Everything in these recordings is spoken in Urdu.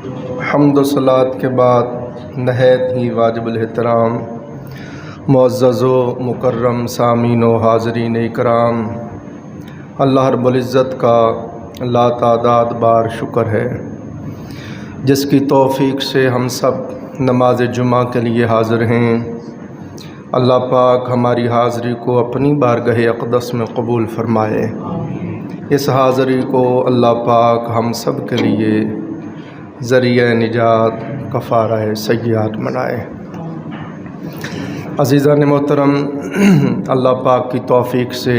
حمد و صلات کے بعد نہایت ہی واجب الاحترام معزز و مکرم سامعین و حاضرین اکرام، اللہ رب العزت کا لا تعداد بار شکر ہے جس کی توفیق سے ہم سب نماز جمعہ کے لیے حاضر ہیں۔ اللہ پاک ہماری حاضری کو اپنی بارگاہ اقدس میں قبول فرمائے۔ اس حاضری کو اللہ پاک ہم سب کے لیے ذریعہ نجات کفارہ سیئات بنائے۔ عزیزان محترم، اللہ پاک کی توفیق سے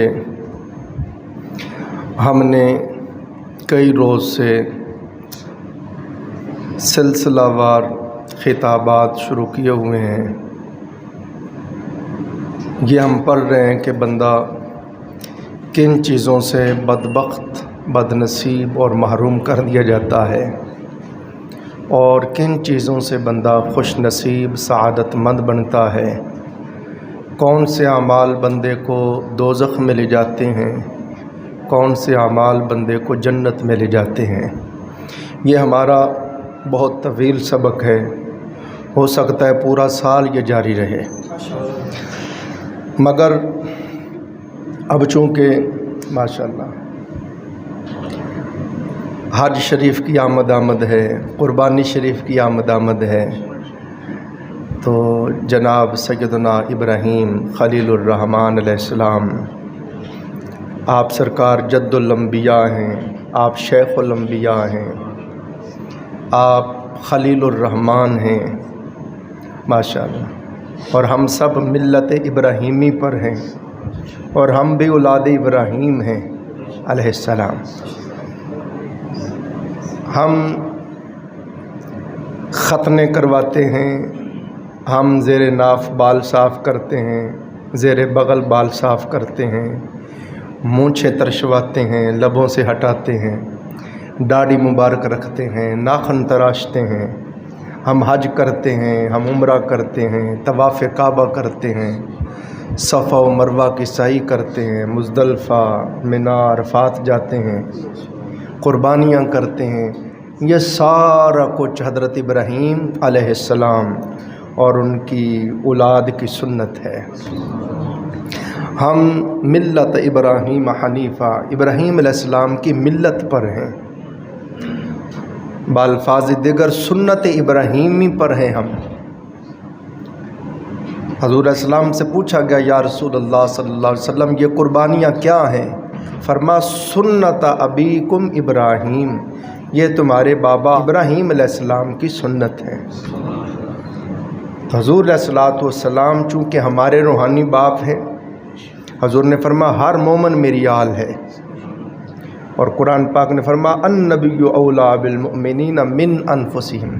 ہم نے کئی روز سے سلسلہ وار خطابات شروع کیے ہوئے ہیں۔ یہ ہم پڑھ رہے ہیں کہ بندہ کن چیزوں سے بدبخت، بد نصیب اور محروم کر دیا جاتا ہے، اور کن چیزوں سے بندہ خوش نصیب سعادت مند بنتا ہے، کون سے اعمال بندے کو دوزخ میں لے جاتے ہیں، کون سے اعمال بندے کو جنت میں لے جاتے ہیں۔ یہ ہمارا بہت طویل سبق ہے، ہو سکتا ہے پورا سال یہ جاری رہے، مگر اب چونکہ ماشاءاللہ حج شریف کی آمد ہے، قربانی شریف کی آمد ہے، تو جناب سیدنا ابراہیم خلیل الرحمن علیہ السلام، آپ سرکار جد الانبیاء ہیں، آپ شیخ الانبیاء ہیں، آپ خلیل الرحمن ہیں ماشاءاللہ، اور ہم سب ملت ابراہیمی پر ہیں، اور ہم بھی اولاد ابراہیم ہیں علیہ السلام۔ ہم ختنے کرواتے ہیں، ہم زیر ناف بال صاف کرتے ہیں، زیر بغل بال صاف کرتے ہیں، مونچھیں ترشواتے ہیں، لبوں سے ہٹاتے ہیں، داڑھی مبارک رکھتے ہیں، ناخن تراشتے ہیں، ہم حج کرتے ہیں، ہم عمرہ کرتے ہیں، طواف کعبہ کرتے ہیں، صفا و مروہ کی سعی کرتے ہیں، مزدلفہ، منی، عرفات جاتے ہیں، قربانیاں کرتے ہیں۔ یہ سارا کچھ حضرت ابراہیم علیہ السلام اور ان کی اولاد کی سنت ہے۔ ہم ملت ابراہیم حنیفہ، ابراہیم علیہ السلام کی ملت پر ہیں، بالفاظ دیگر سنت ابراہیمی پر ہیں ہم۔ حضور علیہ السلام سے پوچھا گیا، یا رسول اللہ صلی اللہ علیہ وسلم یہ قربانیاں کیا ہیں؟ فرما سنت ابیکم ابراہیم، یہ تمہارے بابا ابراہیم علیہ السلام کی سنت ہے۔ حضور علیہ السلام چونکہ ہمارے روحانی باپ ہیں، حضور نے فرمایا ہر مومن میری آل ہے، اور قرآن پاک نے فرمایا النبی اولیٰ بالمؤمنین من انفسہم،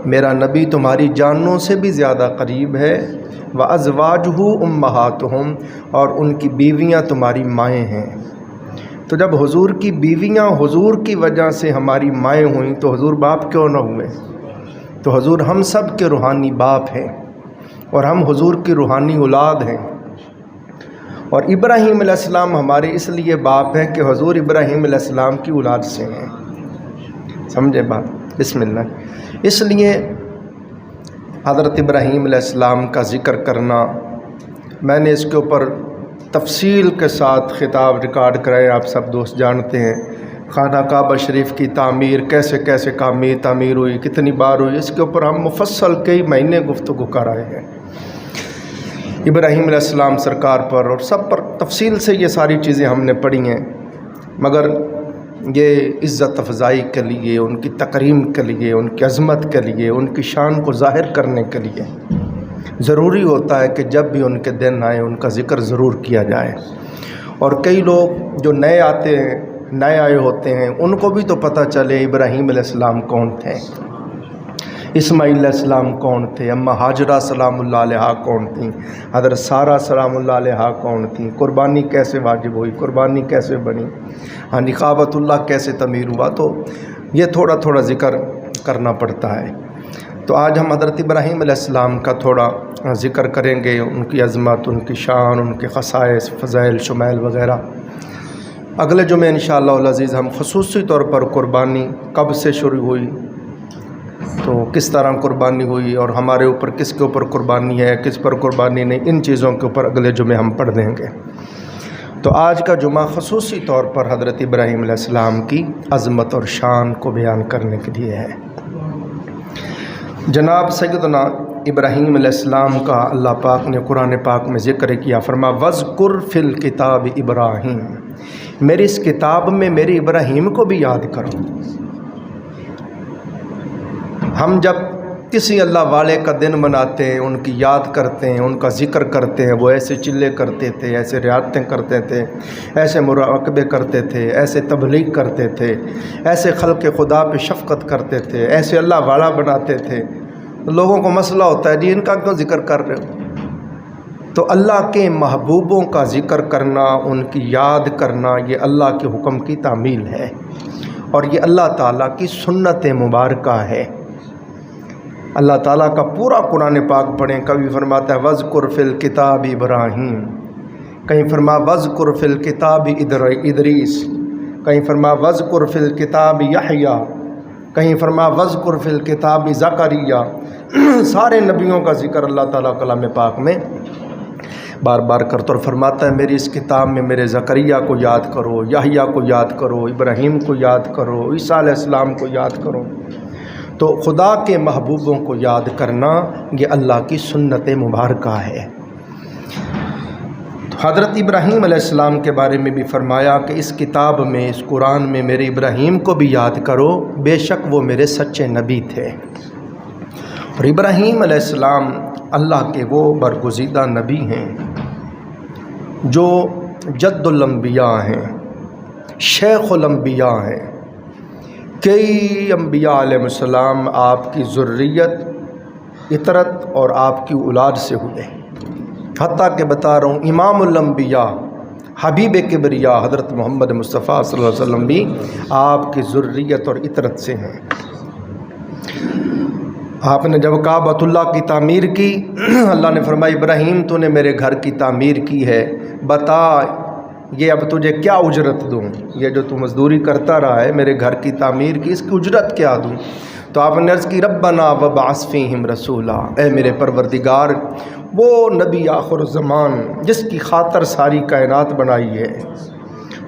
میرا نبی تمہاری جانوں سے بھی زیادہ قریب ہے، وازواجہ امہاتہم، اور ان کی بیویاں تمہاری مائیں ہیں۔ تو جب حضور کی بیویاں حضور کی وجہ سے ہماری مائیں ہوئیں تو حضور باپ کیوں نہ ہوئے؟ تو حضور ہم سب کے روحانی باپ ہیں، اور ہم حضور کی روحانی اولاد ہیں، اور ابراہیم علیہ السلام ہمارے اس لیے باپ ہیں کہ حضور ابراہیم علیہ السلام کی اولاد سے ہیں۔ سمجھے بات؟ بسم اللہ۔ اس لیے حضرت ابراہیم علیہ السلام کا ذکر کرنا، میں نے اس کے اوپر تفصیل کے ساتھ خطاب ریکارڈ کرائے، آپ سب دوست جانتے ہیں، خانہ کعبہ شریف کی تعمیر کیسے کیسے تعمیر ہوئی، کتنی بار ہوئی، اس کے اوپر ہم مفصل کئی مہینے گفتگو کر رہے ہیں۔ ابراہیم علیہ السلام سرکار پر اور سب پر تفصیل سے یہ ساری چیزیں ہم نے پڑھی ہیں، مگر یہ عزت افزائی کے لیے، ان کی تکریم کے لیے، ان کی عظمت کے لیے، ان کی شان کو ظاہر کرنے کے لیے ضروری ہوتا ہے کہ جب بھی ان کے دن آئے ان کا ذکر ضرور کیا جائے۔ اور کئی لوگ جو نئے آئے ہوتے ہیں، ان کو بھی تو پتہ چلے ابراہیم علیہ السلام کون تھے، اسماعیل علیہ السلام کون تھے، اماں ہاجرہ سلام اللہ علیہا کون تھیں، حضرت سارہ سلام اللہ علیہا کون تھیں، قربانی کیسے واجب ہوئی، قربانی کیسے بنی، کعبۃ اللہ کیسے تعمیر ہوا، تو یہ تھوڑا تھوڑا ذکر کرنا پڑتا ہے۔ تو آج ہم حضرت ابراہیم علیہ السلام کا تھوڑا ذکر کریں گے، ان کی عظمت، ان کی شان، ان کے خصائص، فضائل، شمائل وغیرہ۔ اگلے جمعے انشاءاللہ العزیز ہم خصوصی طور پر قربانی کب سے شروع ہوئی، تو کس طرح قربانی ہوئی اور ہمارے اوپر کس کے اوپر قربانی ہے، کس پر قربانی نہیں، ان چیزوں کے اوپر اگلے جمعے ہم پڑھ دیں گے۔ تو آج کا جمعہ خصوصی طور پر حضرت ابراہیم علیہ السلام کی عظمت اور شان کو بیان کرنے کے لیے ہے۔ جناب سیدنا ابراہیم علیہ السلام کا اللہ پاک نے قرآن پاک میں ذکر کیا، فرما وَاذْكُرْ فِي الْكِتَابِ ابراہیم، میری اس کتاب میں میرے ابراہیم کو بھی یاد کرو۔ ہم جب کسی اللہ والے کا دن مناتے ہیں، ان کی یاد کرتے ہیں، ان کا ذکر کرتے ہیں، وہ ایسے چلے کرتے تھے، ایسے رعایتیں کرتے تھے، ایسے مراقبے کرتے تھے، ایسے تبلیغ کرتے تھے، ایسے خلق خدا پہ شفقت کرتے تھے، ایسے اللہ والا بناتے تھے، لوگوں کو مسئلہ ہوتا ہے جی ان کا کیوں ذکر کر رہے ہو؟ تو اللہ کے محبوبوں کا ذکر کرنا، ان کی یاد کرنا، یہ اللہ کے حکم کی تعمیل ہے اور یہ اللہ تعالیٰ کی سنت مبارکہ ہے۔ اللہ تعالیٰ کا پورا قرآن پاک پڑھیں، کبھی فرماتا ہے وَاذْكُرْ فِي الْكِتَابِ ابراہیم، کہیں فرما وَاذْكُرْ فِي الْكِتَابِ ادریس، کہیں فرما وَاذْكُرْ فِي الْكِتَابِ یحییٰ، کہیں فرما وَاذْكُرْ فِي الْكِتَابِ زکریا۔ سارے نبیوں کا ذکر اللہ تعالیٰ کلام پاک میں بار بار کرتا اور فرماتا ہے میری اس کتاب میں میرے زکریا کو یاد کرو، یحییٰ کو یاد کرو، ابراہیم کو یاد کرو، عیسیٰ علیہ السلام کو یاد کرو۔ تو خدا کے محبوبوں کو یاد کرنا یہ اللہ کی سنت مبارکہ ہے۔ تو حضرت ابراہیم علیہ السلام کے بارے میں بھی فرمایا کہ اس کتاب میں، اس قرآن میں میرے ابراہیم کو بھی یاد کرو، بے شک وہ میرے سچے نبی تھے۔ اور ابراہیم علیہ السلام اللہ کے وہ برگزیدہ نبی ہیں جو جد الانبیاء ہیں، شیخ الانبیاء ہیں۔ کئی انبیاء علیہ السلام آپ کی ذریت، اطرت اور آپ کی اولاد سے ہوئے، حتیٰ کہ بتا رہا ہوں امام الانبیاء حبیب کبریا حضرت محمد مصطفیٰ صلی اللہ علیہ وسلم بھی آپ کی ذریت اور اطرت سے ہیں۔ آپ نے جب کعبۃ اللہ کی تعمیر کی، اللہ نے فرمایا ابراہیم تو نے میرے گھر کی تعمیر کی ہے، بتا یہ اب تجھے کیا اجرت دوں؟ یہ جو تو مزدوری کرتا رہا ہے میرے گھر کی تعمیر کی، اس کی اجرت کیا دوں؟ تو آپ نے عرض کی ربنا وبعث فیہم رسولا، اے میرے پروردگار وہ نبی آخر الزمان جس کی خاطر ساری کائنات بنائی ہے،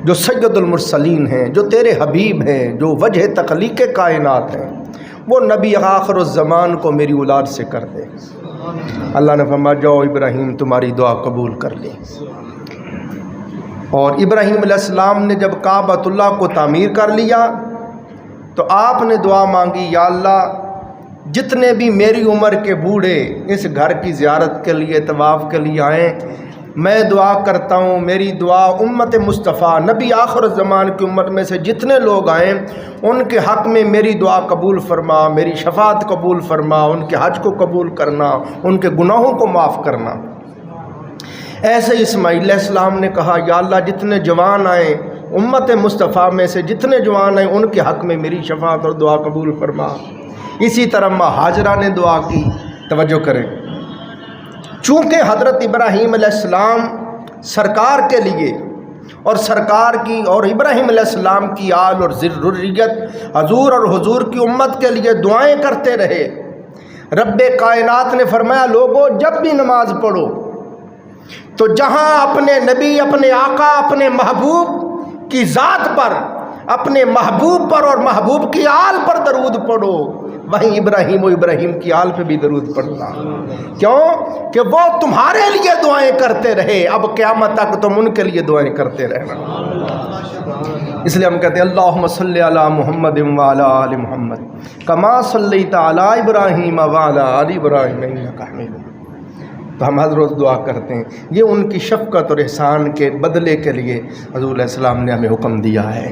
جو سید المرسلین ہیں، جو تیرے حبیب ہیں، جو وجہ تخلیق کائنات ہیں، وہ نبی آخر الزمان کو میری اولاد سے کر دے۔ اللہ نے فرمایا جاؤ ابراہیم تمہاری دعا قبول کر لی۔ اور ابراہیم علیہ السلام نے جب کعبۃ اللہ کو تعمیر کر لیا تو آپ نے دعا مانگی، یا اللہ جتنے بھی میری عمر کے بوڑھے اس گھر کی زیارت کے لیے، طواف کے لیے آئیں، میں دعا کرتا ہوں میری دعا امت مصطفیٰ نبی آخر الزمان کی امت میں سے جتنے لوگ آئیں ان کے حق میں میری دعا قبول فرما، میری شفاعت قبول فرما، ان کے حج کو قبول کرنا، ان کے گناہوں کو معاف کرنا۔ ایسے اسماعیل علیہ السلام نے کہا یا اللہ جتنے جوان آئیں امت مصطفیٰ میں سے جتنے جوان آئیں ان کے حق میں میری شفاعت اور دعا قبول فرما۔ اسی طرح ماں ہاجرہ نے دعا کی۔ توجہ کریں، چونکہ حضرت ابراہیم علیہ السلام سرکار کے لیے اور سرکار کی اور ابراہیم علیہ السلام کی آل اور ذریت حضور اور حضور کی امت کے لیے دعائیں کرتے رہے، رب کائنات نے فرمایا لوگوں جب بھی نماز پڑھو تو جہاں اپنے نبی، اپنے آقا، اپنے محبوب کی ذات پر، اپنے محبوب پر اور محبوب کی آل پر درود پڑھو، وہیں ابراہیم و ابراہیم کی آل پہ بھی درود پڑھنا۔ کیوں کہ وہ تمہارے لیے دعائیں کرتے رہے، اب قیامت تک تم ان کے لیے دعائیں کرتے رہنا۔ اس لیے ہم کہتے ہیں اللہم صلی علی محمد وعلی آل محمد کما صلیت علی ابراہیم وعلی آل ابراہیم انک حمید مجید۔ تو ہم ہر روز دعا کرتے ہیں، یہ ان کی شفقت اور احسان کے بدلے کے لیے حضور علیہ السلام نے ہمیں حکم دیا ہے۔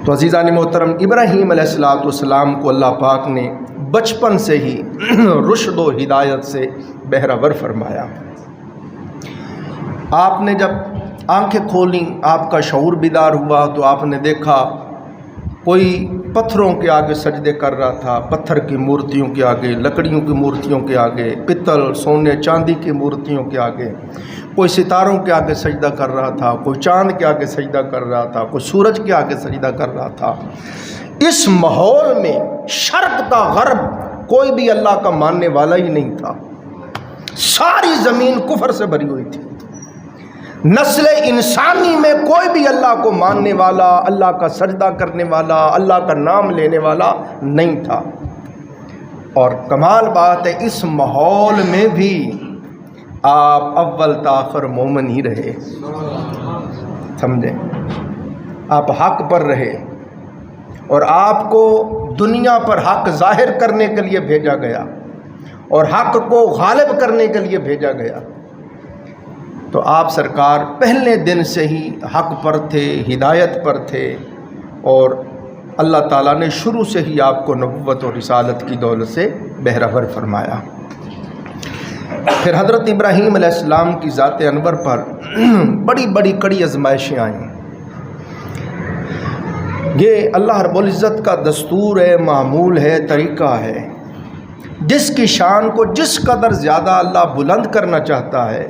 تو عزیزان محترم، ابراہیم علیہ السلام کو اللہ پاک نے بچپن سے ہی رشد و ہدایت سے بہرور فرمایا۔ آپ نے جب آنکھیں کھولیں، آپ کا شعور بیدار ہوا تو آپ نے دیکھا کوئی پتھروں کے آگے سجدے کر رہا تھا، پتھر کی مورتیوں کے آگے، لکڑیوں کی مورتیوں کے آگے، پتل سونے چاندی کی مورتیوں کے آگے، کوئی ستاروں کے آگے سجدہ کر رہا تھا، کوئی چاند کے آگے سجدہ کر رہا تھا، کوئی سورج کے آگے سجدہ کر رہا تھا۔ اس ماحول میں شرق تا غرب کوئی بھی اللہ کا ماننے والا ہی نہیں تھا، ساری زمین کفر سے بھری ہوئی تھی، نسل انسانی میں کوئی بھی اللہ کو ماننے والا، اللہ کا سجدہ کرنے والا، اللہ کا نام لینے والا نہیں تھا۔ اور کمال بات ہے اس ماحول میں بھی آپ اول تاخر مومن ہی رہے، سمجھیں، آپ حق پر رہے، اور آپ کو دنیا پر حق ظاہر کرنے کے لیے بھیجا گیا اور حق کو غالب کرنے کے لیے بھیجا گیا۔ تو آپ سرکار پہلے دن سے ہی حق پر تھے، ہدایت پر تھے، اور اللہ تعالیٰ نے شروع سے ہی آپ کو نبوت اور رسالت کی دولت سے بہرہور فرمایا۔ پھر حضرت ابراہیم علیہ السلام کی ذات انور پر بڑی بڑی کڑی آزمائشیں آئیں۔ یہ اللہ رب العزت کا دستور ہے، معمول ہے، طریقہ ہے، جس کی شان کو جس قدر زیادہ اللہ بلند کرنا چاہتا ہے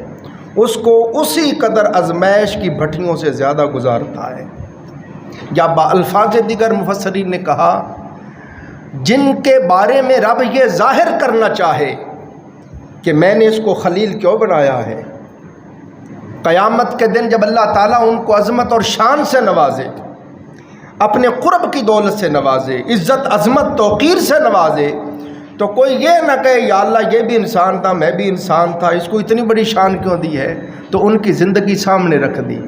اس کو اسی قدر آزمائش کی بھٹیوں سے زیادہ گزارتا ہے۔ یا الفاظ دیگر مفسرین نے کہا جن کے بارے میں رب یہ ظاہر کرنا چاہے کہ میں نے اس کو خلیل کیوں بنایا ہے، قیامت کے دن جب اللہ تعالیٰ ان کو عظمت اور شان سے نوازے، اپنے قرب کی دولت سے نوازے، عزت عظمت توقیر سے نوازے، تو کوئی یہ نہ کہے یا اللہ یہ بھی انسان تھا، میں بھی انسان تھا، اس کو اتنی بڑی شان کیوں دی ہے؟ تو ان کی زندگی سامنے رکھ دی۔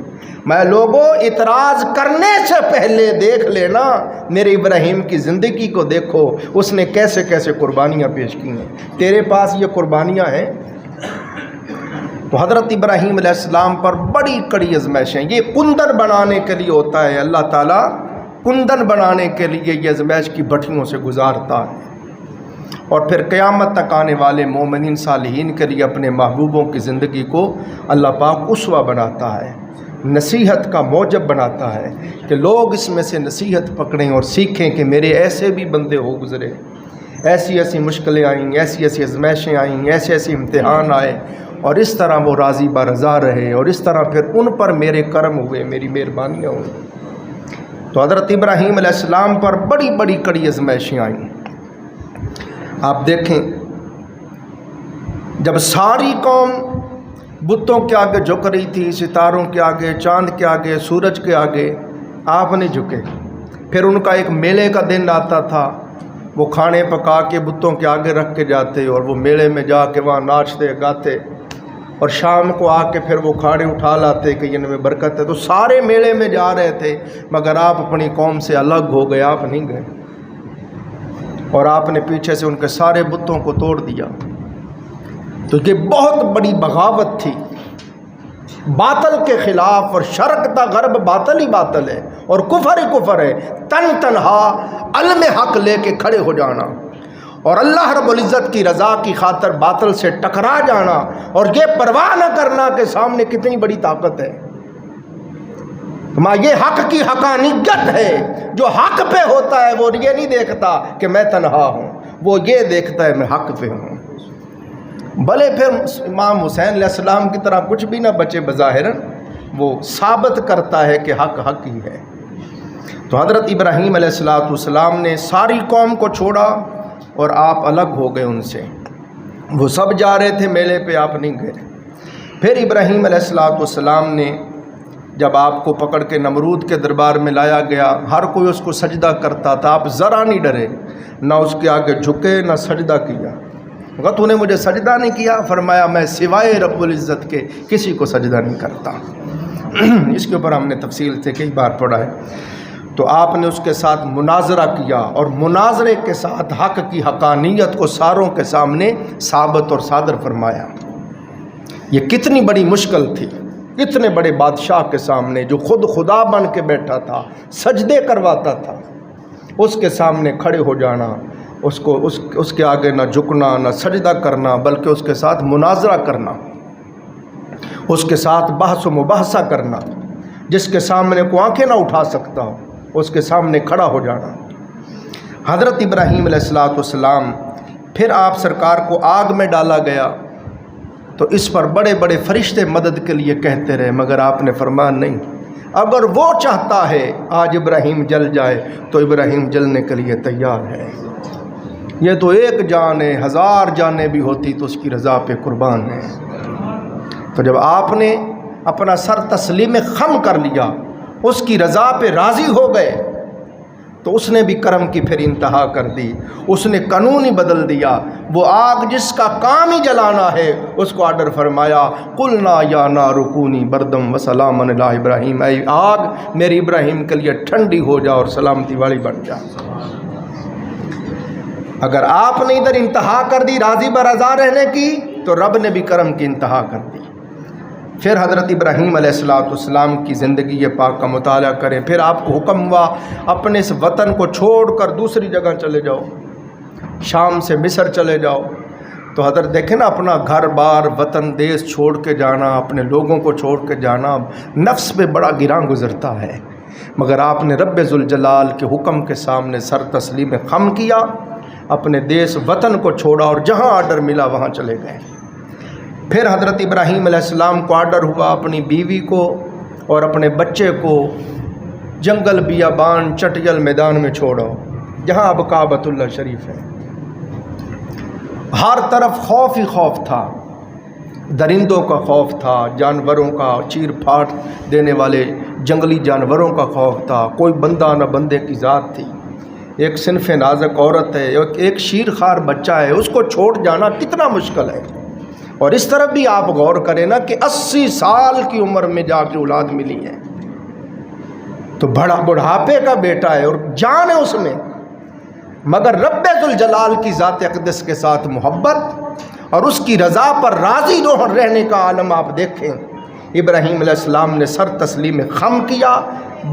میں لوگوں اعتراض کرنے سے پہلے دیکھ لینا میرے ابراہیم کی زندگی کو، دیکھو اس نے کیسے کیسے قربانیاں پیش کی ہیں، تیرے پاس یہ قربانیاں ہیں۔ تو حضرت ابراہیم علیہ السلام پر بڑی کڑی آزمائشیں، یہ کندن بنانے کے لیے ہوتا ہے، اللہ تعالیٰ کندن بنانے کے لیے یہ آزمائش کی بھٹیوں سے گزارتا ہے، اور پھر قیامت تک آنے والے مومنین صالحین کے لیے اپنے محبوبوں کی زندگی کو اللہ پاک اسوہ بناتا ہے، نصیحت کا موجب بناتا ہے کہ لوگ اس میں سے نصیحت پکڑیں اور سیکھیں کہ میرے ایسے بھی بندے ہو گزرے، ایسی ایسی مشکلیں آئیں، ایسی ایسی آزمائشیں آئیں، ایسے ایسے امتحان آئے، اور اس طرح وہ راضی برضا رہے، اور اس طرح پھر ان پر میرے کرم ہوئے، میری مہربانیاں ہوئیں۔ تو حضرت ابراہیم علیہ السلام پر بڑی بڑی کڑی آزمائشیں آئیں۔ آپ دیکھیں جب ساری قوم بتوں کے آگے جھک رہی تھی، ستاروں کے آگے، چاند کے آگے، سورج کے آگے، آپ نہیں جھکے۔ پھر ان کا ایک میلے کا دن آتا تھا، وہ کھانے پکا کے بتوں کے آگے رکھ کے جاتے اور وہ میلے میں جا کے وہاں ناچتے گاتے، اور شام کو آ کے پھر وہ کھانے اٹھا لاتے کہ ان میں برکت ہے۔ تو سارے میلے میں جا رہے تھے، مگر آپ اپنی قوم سے الگ ہو گئے، آپ نہیں گئے، اور آپ نے پیچھے سے ان کے سارے بتوں کو توڑ دیا۔ تو یہ بہت بڑی بغاوت تھی باطل کے خلاف، اور شرق تا غرب باطل ہی باطل ہے اور کفر ہی کفر ہے، تنہا علم حق لے کے کھڑے ہو جانا اور اللہ رب العزت کی رضا کی خاطر باطل سے ٹکرا جانا، اور یہ پرواہ نہ کرنا کہ سامنے کتنی بڑی طاقت ہے۔ یہ حق کی حقانیت ہے، جو حق پہ ہوتا ہے وہ یہ نہیں دیکھتا کہ میں تنہا ہوں، وہ یہ دیکھتا ہے میں حق پہ ہوں، بھلے پھر امام حسین علیہ السلام کی طرح کچھ بھی نہ بچے بظاہراً، وہ ثابت کرتا ہے کہ حق حق ہی ہے۔ تو حضرت ابراہیم علیہ السلام نے ساری قوم کو چھوڑا اور آپ الگ ہو گئے ان سے، وہ سب جا رہے تھے میلے پہ، آپ نہیں گئے۔ پھر ابراہیم علیہ السلام نے جب آپ کو پکڑ کے نمرود کے دربار میں لایا گیا، ہر کوئی اس کو سجدہ کرتا تھا، آپ ذرا نہیں ڈرے، نہ اس کے آگے جھکے نہ سجدہ کیا۔ تو نے مجھے سجدہ نہیں کیا، فرمایا میں سوائے رب العزت کے کسی کو سجدہ نہیں کرتا۔ اس کے اوپر ہم نے تفصیل سے کئی بار پڑھا ہے۔ تو آپ نے اس کے ساتھ مناظرہ کیا، اور مناظرے کے ساتھ حق کی حقانیت کو ساروں کے سامنے ثابت اور صادر فرمایا۔ یہ کتنی بڑی مشکل تھی، اتنے بڑے بادشاہ کے سامنے جو خود خدا بن کے بیٹھا تھا، سجدے کرواتا تھا، اس کے سامنے کھڑے ہو جانا، اس کے آگے نہ جھکنا نہ سجدہ کرنا، بلکہ اس کے ساتھ مناظرہ کرنا، اس کے ساتھ بحث و مباحثہ کرنا، جس کے سامنے کو آنکھیں نہ اٹھا سکتا ہو اس کے سامنے کھڑا ہو جانا۔ حضرت ابراہیم علیہ السلام پھر آپ سرکار کو آگ میں ڈالا گیا، تو اس پر بڑے بڑے فرشتے مدد کے لیے کہتے رہے، مگر آپ نے فرمایا نہیں، اگر وہ چاہتا ہے آج ابراہیم جل جائے تو ابراہیم جلنے کے لیے تیار ہے۔ یہ تو ایک جان ہے، 1000 جانیں بھی ہوتی تو اس کی رضا پہ قربان ہے۔ تو جب آپ نے اپنا سر تسلیم خم کر لیا، اس کی رضا پہ راضی ہو گئے، تو اس نے بھی کرم کی پھر انتہا کر دی، اس نے قانون ہی بدل دیا۔ وہ آگ جس کا کام ہی جلانا ہے اس کو آرڈر فرمایا، قلنا یا نار کونی بردم وسلاما علی ابراہیم، اے آگ میری ابراہیم کے لیے ٹھنڈی ہو جا اور سلامتی والی بن جا۔ اگر آپ نے ادھر انتہا کر دی راضی برضا رہنے کی، تو رب نے بھی کرم کی انتہا کر دی۔ پھر حضرت ابراہیم علیہ السلام کی زندگی پاک کا مطالعہ کریں، پھر آپ کو حکم ہوا اپنے اس وطن کو چھوڑ کر دوسری جگہ چلے جاؤ، شام سے مصر چلے جاؤ۔ تو حضرت دیکھیں نا، اپنا گھر بار وطن دیس چھوڑ کے جانا، اپنے لوگوں کو چھوڑ کے جانا نفس پہ بڑا گراں گزرتا ہے، مگر آپ نے رب ذوالجلال کے حکم کے سامنے سر تسلیم خم کیا، اپنے دیس وطن کو چھوڑا اور جہاں آرڈر ملا وہاں چلے گئے۔ پھر حضرت ابراہیم علیہ السلام کو آرڈر ہوا اپنی بیوی کو اور اپنے بچے کو جنگل بیابان چٹیل میدان میں چھوڑو، جہاں اب کعبۃ اللہ شریف ہے۔ ہر طرف خوف ہی خوف تھا، درندوں کا خوف تھا، جانوروں کا، چیر پھاٹ دینے والے جنگلی جانوروں کا خوف تھا، کوئی بندہ نہ بندے کی ذات تھی، ایک صنف نازک عورت ہے، ایک شیر خوار بچہ ہے، اس کو چھوڑ جانا کتنا مشکل ہے۔ اور اس طرف بھی آپ غور کریں نا کہ 80 سال کی عمر میں جا کے اولاد ملی ہے، تو بڑا بڑھاپے کا بیٹا ہے اور جان ہے اس میں، مگر رب ذوالجلال کی ذات اقدس کے ساتھ محبت اور اس کی رضا پر راضی رہنے کا عالم آپ دیکھیں۔ ابراہیم علیہ السلام نے سر تسلیم خم کیا،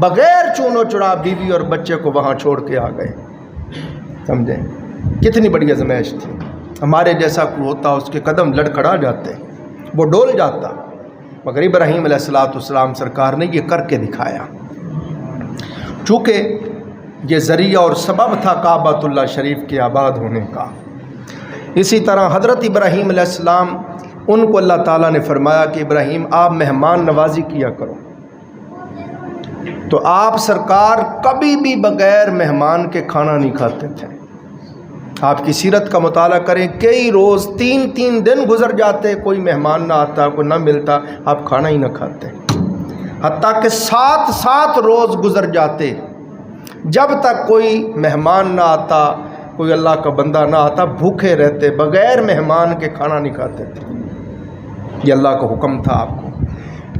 بغیر چون و چڑا بیوی اور بچے کو وہاں چھوڑ کے آ گئے۔ سمجھیں کتنی بڑی آزمائش تھی۔ ہمارے جیسا کوئی ہوتا اس کے قدم لڑکھڑا جاتے، وہ ڈول جاتا، مگر ابراہیم علیہ السلام سرکار نے یہ کر کے دکھایا۔ چونکہ یہ ذریعہ اور سبب تھا کعبۃ اللہ شریف کے آباد ہونے کا۔ اسی طرح حضرت ابراہیم علیہ السلام، ان کو اللہ تعالیٰ نے فرمایا کہ ابراہیم آپ مہمان نوازی کیا کرو، تو آپ سرکار کبھی بھی بغیر مہمان کے کھانا نہیں کھاتے تھے۔ آپ کی سیرت کا مطالعہ کریں، کئی روز 3 دن گزر جاتے، کوئی مہمان نہ آتا، کوئی نہ ملتا، آپ کھانا ہی نہ کھاتے، حتیٰ کہ 7 روز گزر جاتے جب تک کوئی مہمان نہ آتا، کوئی اللہ کا بندہ نہ آتا، بھوکے رہتے، بغیر مہمان کے کھانا نہیں کھاتے تھے۔ یہ اللہ کا حکم تھا آپ کو۔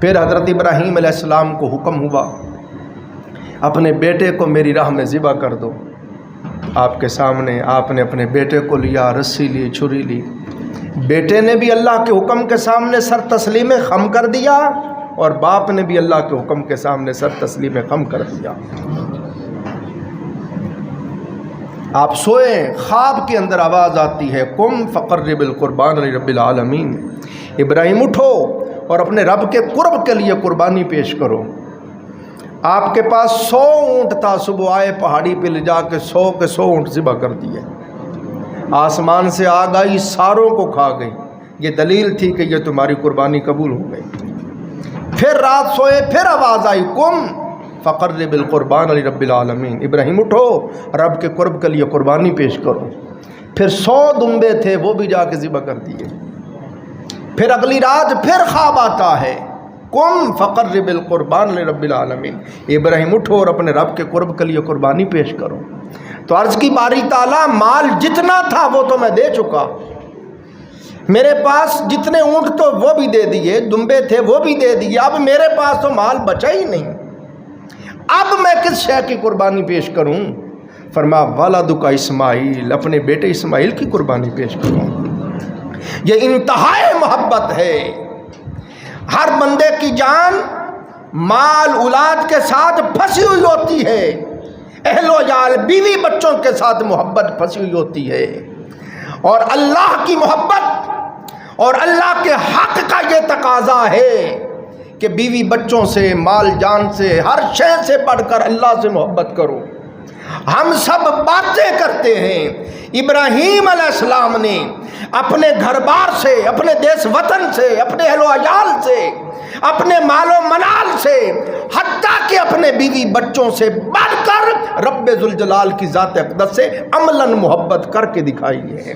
پھر حضرت ابراہیم علیہ السلام کو حکم ہوا اپنے بیٹے کو میری راہ میں ذبح کر دو۔ آپ کے سامنے آپ نے اپنے بیٹے کو لیا، رسی لی، چھری لی، بیٹے نے بھی اللہ کے حکم کے سامنے سر تسلیم خم کر دیا اور باپ نے بھی اللہ کے حکم کے سامنے سر تسلیم خم کر دیا۔ آپ سوئیں، خواب کے اندر آواز آتی ہے، قم فقرب القربان لرب العالمین، ابراہیم اٹھو اور اپنے رب کے قرب کے لیے قربانی پیش کرو۔ آپ کے پاس 100 اونٹ تھا، صبح آئے پہاڑی پہ لے جا کے 100 کے 100 اونٹ ذبح کر دیے، آسمان سے آگ آئی ساروں کو کھا گئی، یہ دلیل تھی کہ یہ تمہاری قربانی قبول ہو گئی۔ پھر رات سوئے، پھر آواز آئی، قم فقرب القربان لرب العالمین، ابراہیم اٹھو رب کے قرب کے لیے قربانی پیش کرو۔ پھر 100 دمبے تھے، وہ بھی جا کے ذبح کر دیے۔ پھر اگلی رات پھر خواب آتا ہے، قم فقرب القربان لرب العالمین، ابراہیم اٹھو اور اپنے رب کے قرب کے لیے قربانی پیش کرو۔ تو عرض کی باری تعالیٰ، مال جتنا تھا وہ تو میں دے چکا، میرے پاس جتنے اونٹ تو وہ بھی دے دیے، دمبے تھے وہ بھی دے دیے، اب میرے پاس تو مال بچا ہی نہیں، اب میں کس شے کی قربانی پیش کروں؟ فرمایا ولدک اسماعیل، اپنے بیٹے اسماعیل کی قربانی پیش کروں۔ یہ انتہائی محبت ہے۔ ہر بندے کی جان مال اولاد کے ساتھ پھنسی ہوئی ہوتی ہے، اہل و عیال بیوی بچوں کے ساتھ محبت پھنسی ہوئی ہوتی ہے، اور اللہ کی محبت اور اللہ کے حق کا یہ تقاضا ہے کہ بیوی بچوں سے، مال جان سے، ہر شے سے بڑھ کر اللہ سے محبت کرو۔ ہم سب باتیں کرتے ہیں، ابراہیم علیہ السلام نے اپنے گھر بار سے، اپنے دیس وطن سے، اپنے اہل و عیال سے، اپنے مال و منال سے، حتیٰ کہ اپنے بیوی بچوں سے بڑھ کر رب ذوالجلال کی ذات اقدس سے عملاً محبت کر کے دکھائی ہے۔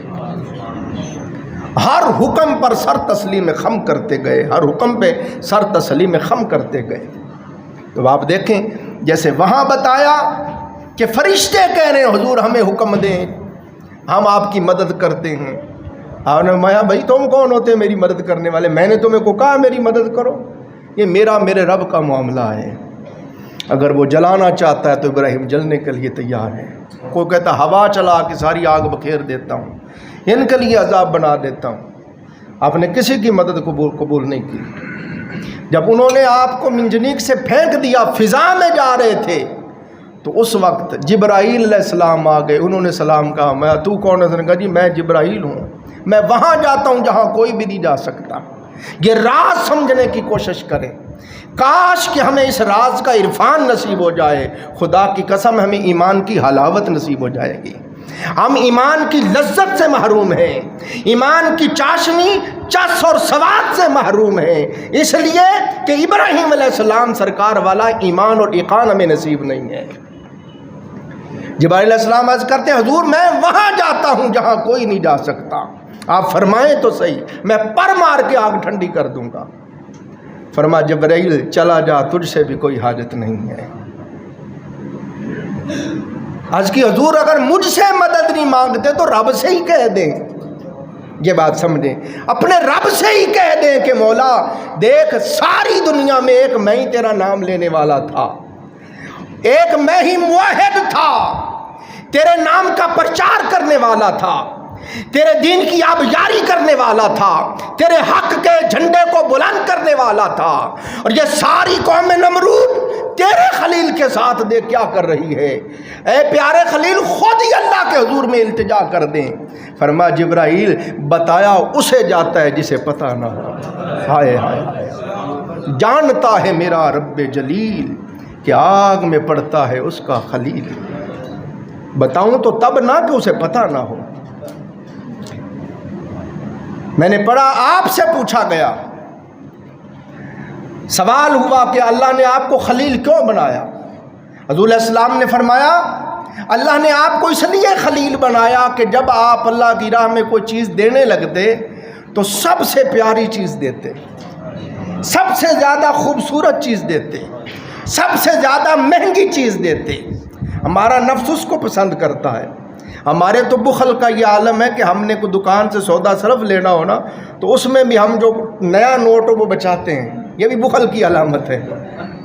ہر حکم پر سر تسلیم خم کرتے گئے، ہر حکم پہ سر تسلیم خم کرتے گئے۔ تو آپ دیکھیں جیسے وہاں بتایا کہ فرشتے کہہ رہے ہیں حضور ہمیں حکم دیں، ہم آپ کی مدد کرتے ہیں۔ آپ نے فرمایا بھائی تم کون ہوتے ہیں میری مدد کرنے والے؟ میں نے تمہیں کو کہا میری مدد کرو؟ یہ میرے رب کا معاملہ ہے۔ اگر وہ جلانا چاہتا ہے تو ابراہیم جلنے کے لیے تیار ہے۔ کوئی کہتا ہوا چلا کے ساری آگ بکھیر دیتا ہوں، ان کے لیے عذاب بنا دیتا ہوں۔ آپ نے کسی کی مدد قبول نہیں کی۔ جب انہوں نے آپ کو منجنیق سے پھینک دیا، فضا میں جا رہے تھے، تو اس وقت جبرائیل علیہ السلام آ گئے۔ انہوں نے سلام کہا، میں تو کون ہے؟ اس نے کہا جی میں جبرائیل ہوں، میں وہاں جاتا ہوں جہاں کوئی بھی نہیں جا سکتا۔ یہ راز سمجھنے کی کوشش کریں۔ کاش کہ ہمیں اس راز کا عرفان نصیب ہو جائے۔ خدا کی قسم ہمیں ایمان کی حلاوت نصیب ہو جائے گی۔ ہم ایمان کی لذت سے محروم ہیں، ایمان کی چاشنی چس اور سواد سے محروم ہیں، اس لیے کہ ابراہیم علیہ السلام سرکار والا ایمان اور ایقان ہمیں نصیب نہیں ہے۔ جبرائیل علیہ السلام عرض کرتے ہیں حضور میں وہاں جاتا ہوں جہاں کوئی نہیں جا سکتا، آپ فرمائیں تو صحیح، میں پر مار کے آگ ٹھنڈی کر دوں گا۔ فرما جبرائیل چلا جا، تجھ سے بھی کوئی حاجت نہیں ہے۔ عرض کی حضور اگر مجھ سے مدد نہیں مانگتے تو رب سے ہی کہہ دیں۔ یہ بات سمجھیں، اپنے رب سے ہی کہہ دیں کہ مولا دیکھ ساری دنیا میں ایک میں ہی تیرا نام لینے والا تھا، ایک میں ہی موحد تھا، تیرے نام کا پرچار کرنے والا تھا، تیرے دین کی آبیاری کرنے والا تھا، تیرے حق کے جھنڈے کو بلند کرنے والا تھا، اور یہ ساری قوم نمرود تیرے خلیل کے ساتھ دے کیا کر رہی ہے؟ اے پیارے خلیل خود ہی اللہ کے حضور میں التجا کر دیں۔ فرما جبرائیل بتایا اسے جاتا ہے جسے پتہ نہ ہو۔ ہائے ہائے، جانتا ہے میرا رب جلیل کہ آگ میں پڑتا ہے اس کا خلیل۔ بتاؤں تو تب نہ کہ اسے پتہ نہ ہو۔ میں نے پڑھا آپ سے پوچھا گیا، سوال ہوا کہ اللہ نے آپ کو خلیل کیوں بنایا؟ حضور علیہ السلام نے فرمایا اللہ نے آپ کو اس لیے خلیل بنایا کہ جب آپ اللہ کی راہ میں کوئی چیز دینے لگتے تو سب سے پیاری چیز دیتے، سب سے زیادہ خوبصورت چیز دیتے، سب سے زیادہ مہنگی چیز دیتے۔ ہمارا نفس اس کو پسند کرتا ہے۔ ہمارے تو بخل کا یہ عالم ہے کہ ہم نے کوئی دکان سے سودا صرف لینا ہونا تو اس میں بھی ہم جو نیا نوٹ ہو وہ بچاتے ہیں، یہ بھی بخل کی علامت ہے۔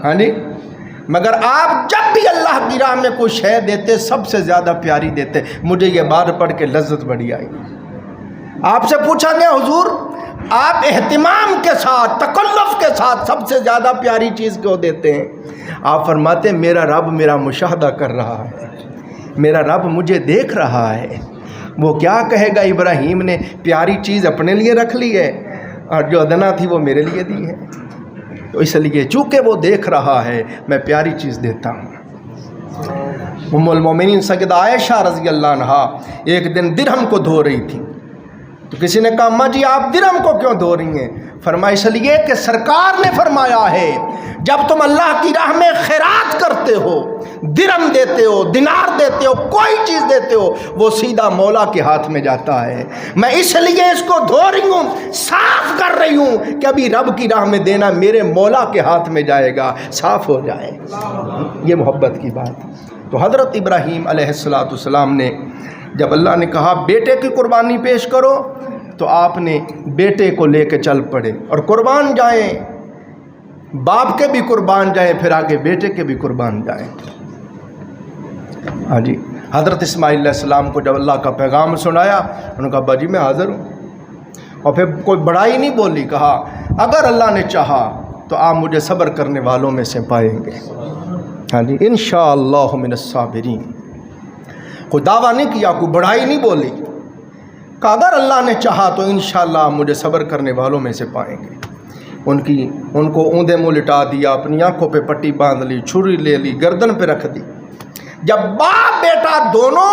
ہاں جی، مگر آپ جب بھی اللہ کی راہ میں کوئی شے دیتے سب سے زیادہ پیاری دیتے۔ مجھے یہ بات پڑھ کے لذت بڑی آئی۔ آپ سے پوچھا گیا حضور آپ اہتمام کے ساتھ تکلف کے ساتھ سب سے زیادہ پیاری چیز کیوں دیتے ہیں؟ آپ فرماتے ہیں میرا رب میرا مشاہدہ کر رہا ہے، میرا رب مجھے دیکھ رہا ہے، وہ کیا کہے گا ابراہیم نے پیاری چیز اپنے لیے رکھ لی ہے اور جو ادنا تھی وہ میرے لیے دی ہے، تو اس لیے چونکہ وہ دیکھ رہا ہے میں پیاری چیز دیتا ہوں۔ ام المومنین سیدہ عائشہ رضی اللہ عنہا ایک دن درہم کو دھو رہی تھی، تو کسی نے کہا اماں جی آپ درہم کو کیوں دھو رہی ہیں؟ فرمایا اس لیے کہ سرکار نے فرمایا ہے جب تم اللہ کی راہ میں خیرات کرتے ہو، درہم دیتے ہو، دینار دیتے ہو، کوئی چیز دیتے ہو، وہ سیدھا مولا کے ہاتھ میں جاتا ہے۔ میں اس لیے اس کو دھو رہی ہوں، صاف کر رہی ہوں کہ ابھی رب کی راہ میں دینا میرے مولا کے ہاتھ میں جائے گا، صاف ہو جائے۔ یہ محبت کی بات۔ تو حضرت ابراہیم علیہ السلام نے جب اللہ نے کہا بیٹے کی قربانی پیش کرو تو آپ نے بیٹے کو لے کے چل پڑے، اور قربان جائیں، باپ کے بھی قربان جائیں، پھر آگے بیٹے کے بھی قربان جائیں۔ ہاں جی، حضرت اسماعیل علیہ السلام کو جب اللہ کا پیغام سنایا انہوں نے کہا ابا جی میں حاضر ہوں، اور پھر کوئی بڑائی نہیں بولی، کہا اگر اللہ نے چاہا تو آپ مجھے صبر کرنے والوں میں سے پائیں گے۔ ہاں جی، انشاءاللہ من الصابرین۔ کوئی دعویٰ نہیں کیا، کوئی بڑائی نہیں بولی، کہ اگر اللہ نے چاہا تو انشاءاللہ آپ مجھے صبر کرنے والوں میں سے پائیں گے۔ ان کو اوندے منہ لٹا دیا، اپنی آنکھوں پہ پٹی باندھ لی، چھری لے لی، گردن پہ رکھ دی۔ جب باپ بیٹا دونوں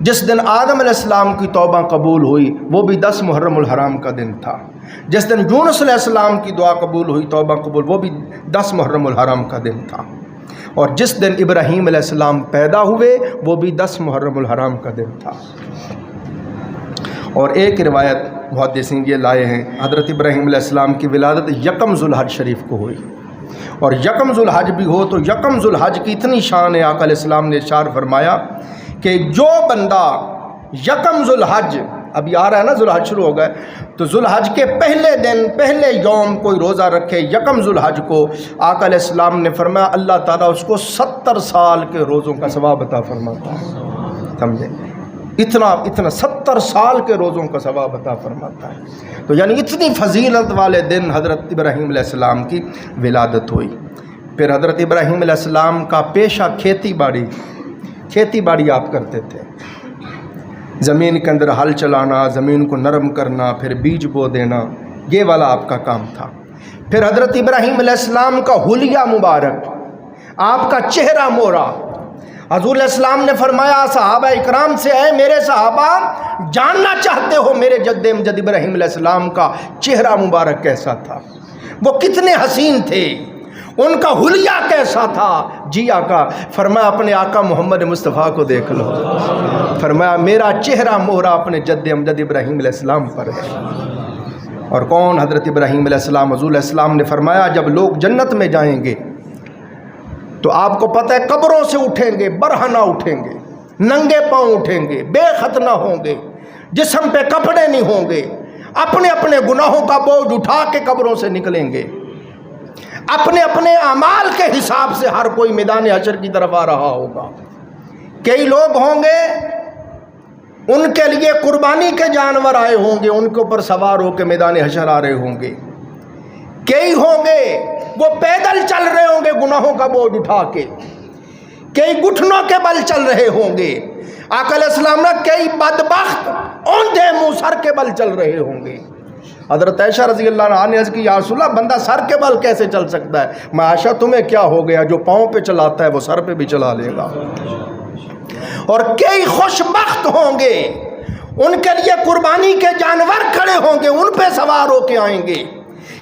جس دن آدم علیہ السلام کی توبہ قبول ہوئی وہ بھی 10 محرم الحرام کا دن تھا. جس دن یونس علیہ السلام کی دعا قبول ہوئی توبہ قبول وہ بھی 10 محرم الحرام کا دن تھا. اور جس دن ابراہیم علیہ السلام پیدا ہوئے وہ بھی 10 محرم الحرام کا دن تھا. اور ایک روایت محدثین یہ لائے ہیں حضرت ابراہیم علیہ السلام کی ولادت یکم ذوالحج شریف کو ہوئی. اور یکم ذوالحج بھی ہو تو یکم ذوالحج کی اتنی شان ہے. آقا علیہ السلام نے ارشاد فرمایا کہ جو بندہ یکم ذوالحج، ابھی آ رہا ہے نا ذوالحج شروع ہو گئے، تو ذوالحج کے پہلے دن پہلے یوم کوئی روزہ رکھے یکم ذوالحج کو، آقا علیہ السلام نے فرمایا اللہ تعالیٰ اس کو 70 سال کے روزوں کا ثواب عطا فرماتا ہے. سمجھے؟ اتنا 70 سال کے روزوں کا ثواب عطا فرماتا ہے. تو یعنی اتنی فضیلت والے دن حضرت ابراہیم علیہ السلام کی ولادت ہوئی. پھر حضرت ابراہیم علیہ السلام کا پیشہ کھیتی باڑی آپ کرتے تھے. زمین کے اندر ہل چلانا، زمین کو نرم کرنا، پھر بیج بو دینا، یہ والا آپ کا کام تھا. پھر حضرت ابراہیم علیہ السلام کا حلیہ مبارک، آپ کا چہرہ مورا، حضور علیہ السلام نے فرمایا صحابہ اکرام سے، اے میرے صحابہ جاننا چاہتے ہو میرے جد امجد ابراہیم علیہ السلام کا چہرہ مبارک کیسا تھا، وہ کتنے حسین تھے، ان کا حلیہ کیسا تھا؟ جی آقا. فرمایا اپنے آقا محمد مصطفیٰ کو دیکھ لو. فرمایا میرا چہرہ مہرا اپنے جد امجد ابراہیم علیہ السلام پر ہے. اور کون؟ حضرت ابراہیم علیہ السلام. حضور علیہ السلام نے فرمایا جب لوگ جنت میں جائیں گے تو آپ کو پتہ ہے قبروں سے اٹھیں گے، برہنہ اٹھیں گے، ننگے پاؤں اٹھیں گے، بے ختنہ ہوں گے، جسم پہ کپڑے نہیں ہوں گے، اپنے اپنے گناہوں کا بوجھ اٹھا کے قبروں سے نکلیں گے. اپنے اپنے اعمال کے حساب سے ہر کوئی میدان حشر کی طرف آ رہا ہوگا. کئی لوگ ہوں گے ان کے لیے قربانی کے جانور آئے ہوں گے، ان کے اوپر سوار ہو کے میدان حشر آ رہے ہوں گے. کئی ہوں گے وہ پیدل چل رہے ہوں گے گناہوں کا بوجھ اٹھا کے، کئی گھٹنوں کے بل چل رہے ہوں گے. آقا علیہ السلام نے کئی بدبخت اوندھے منہ سر کے بل چل رہے ہوں گے. حضرت عائشہ رضی اللہ عنہا نے عرض کی یا رسول اللہ بندہ سر کے بل کیسے چل سکتا ہے؟ میں عائشہ تمہیں کیا ہو گیا، جو پاؤں پہ چلاتا ہے وہ سر پہ بھی چلا لے گا. اور کئی خوش بخت ہوں گے ان کے لیے قربانی کے جانور کھڑے ہوں گے، ان پہ سوار ہو کے آئیں گے.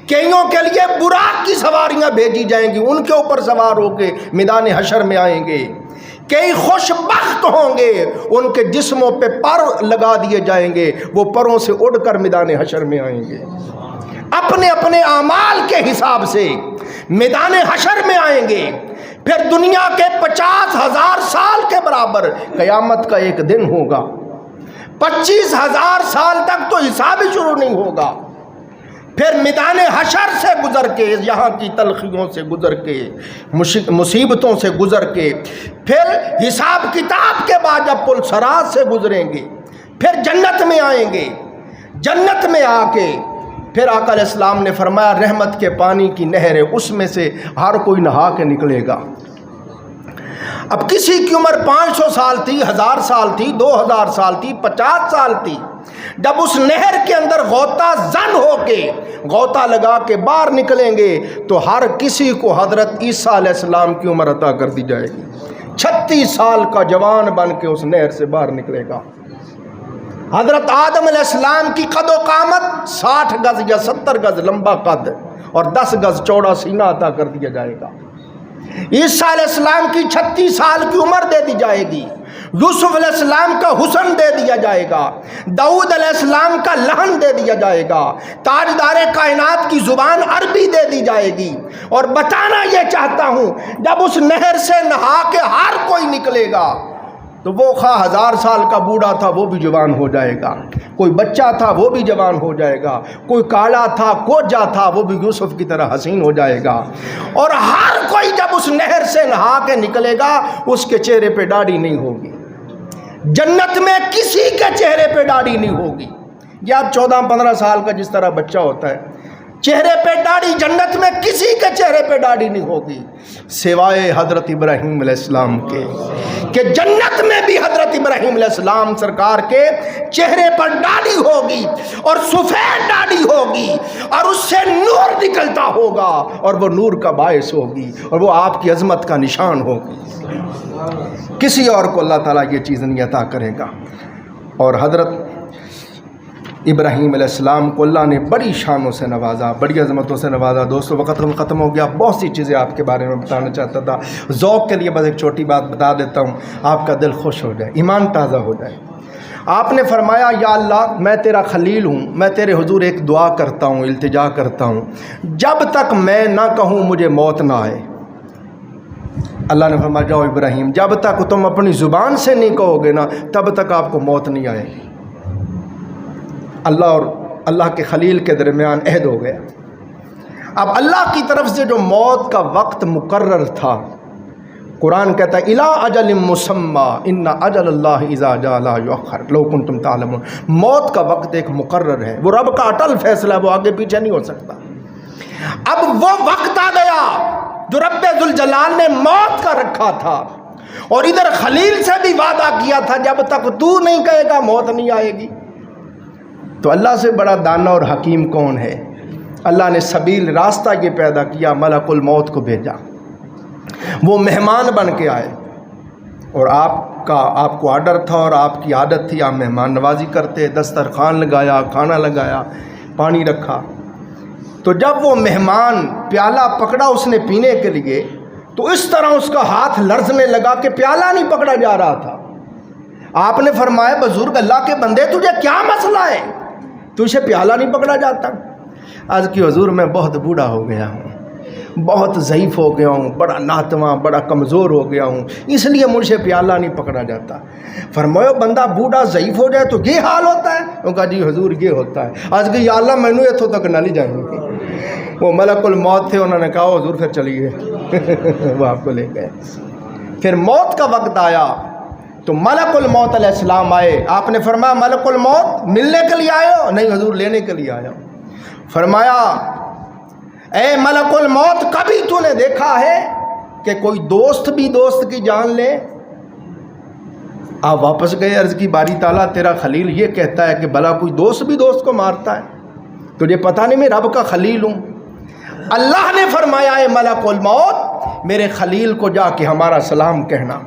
کئیوں کے لیے براق کی سواریاں بھیجی جائیں گی، ان کے اوپر سوار ہو کے میدان حشر میں آئیں گے. کئی خوش بخت ہوں گے ان کے جسموں پہ پر لگا دیے جائیں گے، وہ پروں سے اڑ کر میدان حشر میں آئیں گے. اپنے اپنے اعمال کے حساب سے میدان حشر میں آئیں گے. پھر دنیا کے 50,000 سال کے برابر قیامت کا ایک دن ہوگا. 25,000 سال تک تو حساب ہی شروع نہیں ہوگا. پھر میدان حشر سے گزر کے، یہاں کی تلخیوں سے گزر کے، مصیبتوں سے گزر کے، پھر حساب کتاب کے بعد جب پل صراط سے گزریں گے، پھر جنت میں آئیں گے. جنت میں آ کے پھر آقا علیہ السلام نے فرمایا رحمت کے پانی کی نہر ہے، اس میں سے ہر کوئی نہا کے نکلے گا. اب کسی کی عمر 500 سال تھی، 1000 سال تھی، 2000 سال تھی، 50 سال تھی. جب اس نہر کے اندر غوطہ زن ہو کے غوطہ لگا کے باہر نکلیں گے تو ہر کسی کو حضرت عیسیٰ علیہ السلام کی عمر عطا کر دی جائے گی. 36 سال کا جوان بن کے اس نہر سے باہر نکلے گا. حضرت آدم علیہ السلام کی قد و قامت 60 گز یا 70 گز لمبا قد اور 10 گز چوڑا سینہ عطا کر دیا جائے گا. عیسیٰ علیہ السلام کی 36 سال کی عمر دے دی جائے گی. یوسف علیہ السلام کا حسن دے دیا جائے گا. داؤد علیہ السلام کا لہن دے دیا جائے گا. تاجدار کائنات کی زبان عربی دے دی جائے گی. اور بتانا یہ چاہتا ہوں جب اس نہر سے نہا کے ہر کوئی نکلے گا تو وہ خواہ 1000 سال کا بوڑھا تھا وہ بھی جوان ہو جائے گا، کوئی بچہ تھا وہ بھی جوان ہو جائے گا، کوئی کالا تھا کوجا تھا وہ بھی یوسف کی طرح حسین ہو جائے گا. اور ہر کوئی جب اس نہر سے نہا کے نکلے گا اس کے چہرے پہ داڑھی نہیں ہوگی. جنت میں کسی کے چہرے پہ داڑھی نہیں ہوگی. یہ اب 14-15 سال کا جس طرح بچہ ہوتا ہے چہرے پہ داڑھی جنت میں کسی کے چہرے پہ داڑھی نہیں ہوگی سوائے حضرت ابراہیم علیہ السلام کے، کہ جنت میں بھی حضرت ابراہیم علیہ السلام سرکار کے چہرے پر داڑھی ہوگی اور سفید داڑھی ہوگی اور اس سے نور نکلتا ہوگا اور وہ نور کا باعث ہوگی اور وہ آپ کی عظمت کا نشان ہوگی۔ کسی اور کو اللہ تعالیٰ یہ چیز نہیں عطا کرے گا۔ اور حضرت ابراہیم علیہ السلام کو اللہ نے بڑی شانوں سے نوازا، بڑی عظمتوں سے نوازا۔ دوستو وقت ختم ہو گیا، بہت سی چیزیں آپ کے بارے میں بتانا چاہتا تھا، ذوق کے لیے بس ایک چھوٹی بات بتا دیتا ہوں، آپ کا دل خوش ہو جائے، ایمان تازہ ہو جائے۔ آپ نے فرمایا یا اللہ میں تیرا خلیل ہوں، میں تیرے حضور ایک دعا کرتا ہوں، التجا کرتا ہوں، جب تک میں نہ کہوں مجھے موت نہ آئے۔ اللہ نے فرمایا جاؤ ابراہیم، جب تک تم اپنی زبان سے نہیں کہو گے نا تب تک آپ کو موت نہیں آئے گی۔ اللہ اور اللہ کے خلیل کے درمیان عہد ہو گیا۔ اب اللہ کی طرف سے جو موت کا وقت مقرر تھا، قرآن کہتا ہے اِلیٰ اجل مسمّی ان اجل اللہ اذا جاء لا یؤخر لو کنتم تعلمون۔ موت کا وقت ایک مقرر ہے، وہ رب کا اٹل فیصلہ ہے، وہ آگے پیچھے نہیں ہو سکتا۔ اب وہ وقت آ گیا جو رب ذوالجلال نے موت کا رکھا تھا، اور ادھر خلیل سے بھی وعدہ کیا تھا جب تک تو نہیں کہے گا موت نہیں آئے گی۔ تو اللہ سے بڑا دانا اور حکیم کون ہے؟ اللہ نے سبیل راستہ یہ پیدا کیا، ملک الموت کو بھیجا، وہ مہمان بن کے آئے، اور آپ کو آرڈر تھا اور آپ کی عادت تھی، آپ مہمان نوازی کرتے، دسترخوان لگایا، کھانا لگایا، پانی رکھا۔ تو جب وہ مہمان پیالہ پکڑا اس نے پینے کے لیے، تو اس طرح اس کا ہاتھ لرزنے لگا کہ پیالہ نہیں پکڑا جا رہا تھا۔ آپ نے فرمایا بزرگ اللہ کے بندے تجھے کیا مسئلہ ہے، تجھے پیالہ نہیں پکڑا جاتا؟ عرض کی حضور میں بہت بوڑھا ہو گیا ہوں، بہت ضعیف ہو گیا ہوں، بڑا ناتواں، بڑا کمزور ہو گیا ہوں، اس لیے مجھ سے پیالہ نہیں پکڑا جاتا۔ فرمایا بندہ بوڑھا ضعیف ہو جائے تو یہ حال ہوتا ہے؟ انہوں نے کہا جی حضور یہ ہوتا ہے۔ عرض کی یا اللہ مینوں اتھوں تک نہ لے جائیں گے۔ وہ ملک الموت تھے، انہوں نے کہا حضور پھر چلیے، وہ آپ کو لے گئے۔ پھر موت کا وقت آیا تو ملک الموت علیہ السلام آئے۔ آپ نے فرمایا ملک الموت ملنے کے لیے آئے ہو؟ نہیں حضور لینے کے لیے آیا ہوں۔ فرمایا اے ملک الموت کبھی تو نے دیکھا ہے کہ کوئی دوست بھی دوست کی جان لے؟ آپ واپس گئے، عرض کی باری تعالیٰ تیرا خلیل یہ کہتا ہے کہ بھلا کوئی دوست بھی دوست کو مارتا ہے؟ تجھے پتہ نہیں میں رب کا خلیل ہوں؟ اللہ نے فرمایا اے ملک الموت میرے خلیل کو جا کے ہمارا سلام کہنا،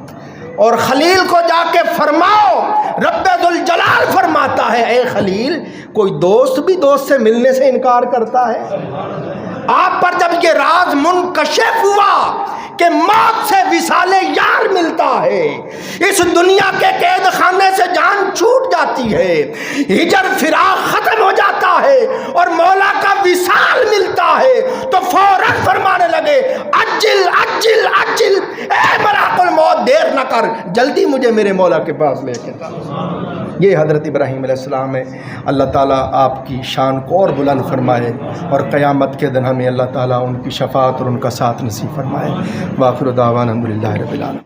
اور خلیل کو جا کے فرماؤ رب ذوالجلال فرماتا ہے اے خلیل کوئی دوست بھی دوست سے ملنے سے انکار کرتا ہے؟ آپ پر جب یہ راز منکشف ہوا کہ موت سے وصال یار ملتا ہے، اس دنیا کے قید خانے سے جان چھوٹ جاتی ہے، ہجر فراق ختم ہو جاتا ہے اور مولا کا وصال ملتا ہے، تو فوراً فرمانے لگے اجل اجل اجل، اے ملک الموت دیر نہ کر، جلدی مجھے میرے مولا کے پاس لے کے۔ یہ حضرت ابراہیم علیہ السلام ہے۔ اللہ تعالیٰ آپ کی شان کو اور بلند فرمائے، اور قیامت کے دن ہمیں اللہ تعالیٰ ان کی شفاعت اور ان کا ساتھ نصیب فرمائے۔ وآخر دعوانا الحمدللہ رب العالمین۔